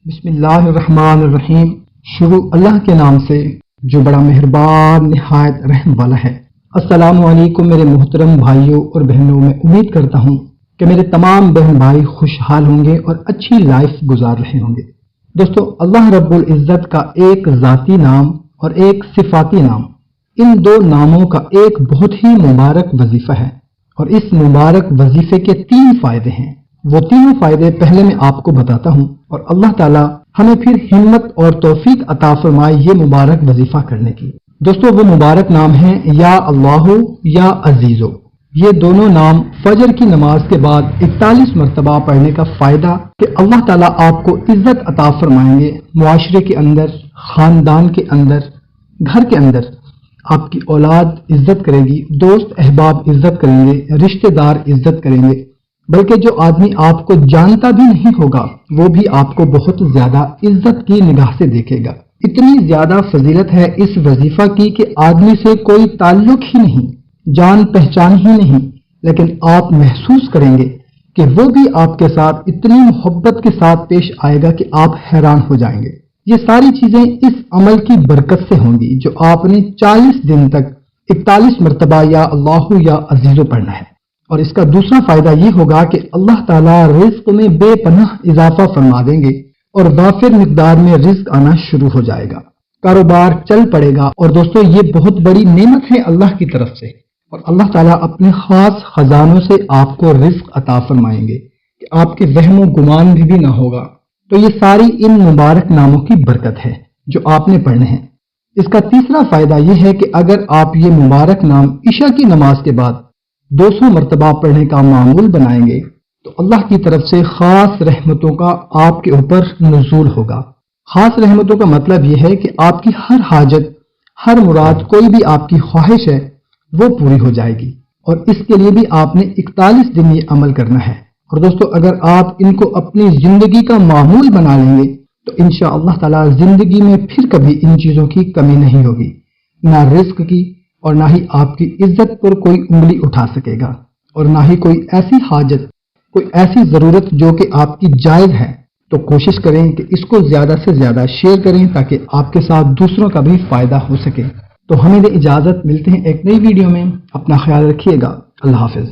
بسم اللہ الرحمن الرحیم۔ شروع اللہ کے نام سے جو بڑا مہربان نہایت رحم والا ہے۔ السلام علیکم میرے محترم بھائیوں اور بہنوں، میں امید کرتا ہوں کہ میرے تمام بہن بھائی خوشحال ہوں گے اور اچھی لائف گزار رہے ہوں گے۔ دوستو، اللہ رب العزت کا ایک ذاتی نام اور ایک صفاتی نام، ان دو ناموں کا ایک بہت ہی مبارک وظیفہ ہے، اور اس مبارک وظیفے کے 3 فائدے ہیں۔ وہ تینوں فائدے پہلے میں آپ کو بتاتا ہوں، اور اللہ تعالی ہمیں پھر ہمت اور توفیق عطا فرمائے یہ مبارک وظیفہ کرنے کی۔ دوستو، وہ مبارک نام ہیں یا اللہ یا عزیزو۔ یہ دونوں نام فجر کی نماز کے بعد 41 مرتبہ پڑھنے کا فائدہ کہ اللہ تعالیٰ آپ کو عزت عطا فرمائیں گے، معاشرے کے اندر، خاندان کے اندر، گھر کے اندر آپ کی اولاد عزت کرے گی، دوست احباب عزت کریں گے، رشتہ دار عزت کریں گے، بلکہ جو آدمی آپ کو جانتا بھی نہیں ہوگا وہ بھی آپ کو بہت زیادہ عزت کی نگاہ سے دیکھے گا۔ اتنی زیادہ فضیلت ہے اس وظیفہ کی کہ آدمی سے کوئی تعلق ہی نہیں، جان پہچان ہی نہیں، لیکن آپ محسوس کریں گے کہ وہ بھی آپ کے ساتھ اتنی محبت کے ساتھ پیش آئے گا کہ آپ حیران ہو جائیں گے۔ یہ ساری چیزیں اس عمل کی برکت سے ہوں گی جو آپ نے 40 دن تک 41 مرتبہ یا اللہ یا عزیزو پڑھنا ہے۔ اور اس کا دوسرا فائدہ یہ ہوگا کہ اللہ تعالیٰ رزق میں بے پناہ اضافہ فرما دیں گے اور وافر مقدار میں رزق آنا شروع ہو جائے گا، کاروبار چل پڑے گا۔ اور دوستو، یہ بہت بڑی نعمت ہے اللہ کی طرف سے، اور اللہ تعالیٰ اپنے خاص خزانوں سے آپ کو رزق عطا فرمائیں گے کہ آپ کے وہم و گمان بھی نہ ہوگا۔ تو یہ ساری ان مبارک ناموں کی برکت ہے جو آپ نے پڑھنے ہیں۔ اس کا تیسرا فائدہ یہ ہے کہ اگر آپ یہ مبارک نام عشاء کی نماز کے بعد 200 مرتبہ پڑھنے کا معمول بنائیں گے تو اللہ کی طرف سے خاص رحمتوں کا آپ کے اوپر نزول ہوگا۔ خاص رحمتوں کا مطلب یہ ہے کہ آپ کی ہر حاجت، ہر مراد، کوئی بھی آپ کی خواہش ہے وہ پوری ہو جائے گی، اور اس کے لیے بھی آپ نے 41 دن یہ عمل کرنا ہے۔ اور دوستو، اگر آپ ان کو اپنی زندگی کا معمول بنا لیں گے تو انشاءاللہ تعالی زندگی میں پھر کبھی ان چیزوں کی کمی نہیں ہوگی، نہ رزق کی، اور نہ ہی آپ کی عزت پر کوئی انگلی اٹھا سکے گا، اور نہ ہی کوئی ایسی حاجت، کوئی ایسی ضرورت جو کہ آپ کی جائز ہے۔ تو کوشش کریں کہ اس کو زیادہ سے زیادہ شیئر کریں تاکہ آپ کے ساتھ دوسروں کا بھی فائدہ ہو سکے۔ تو ہمیں دے اجازت، ملتے ہیں ایک نئی ویڈیو میں، اپنا خیال رکھیے گا، اللہ حافظ۔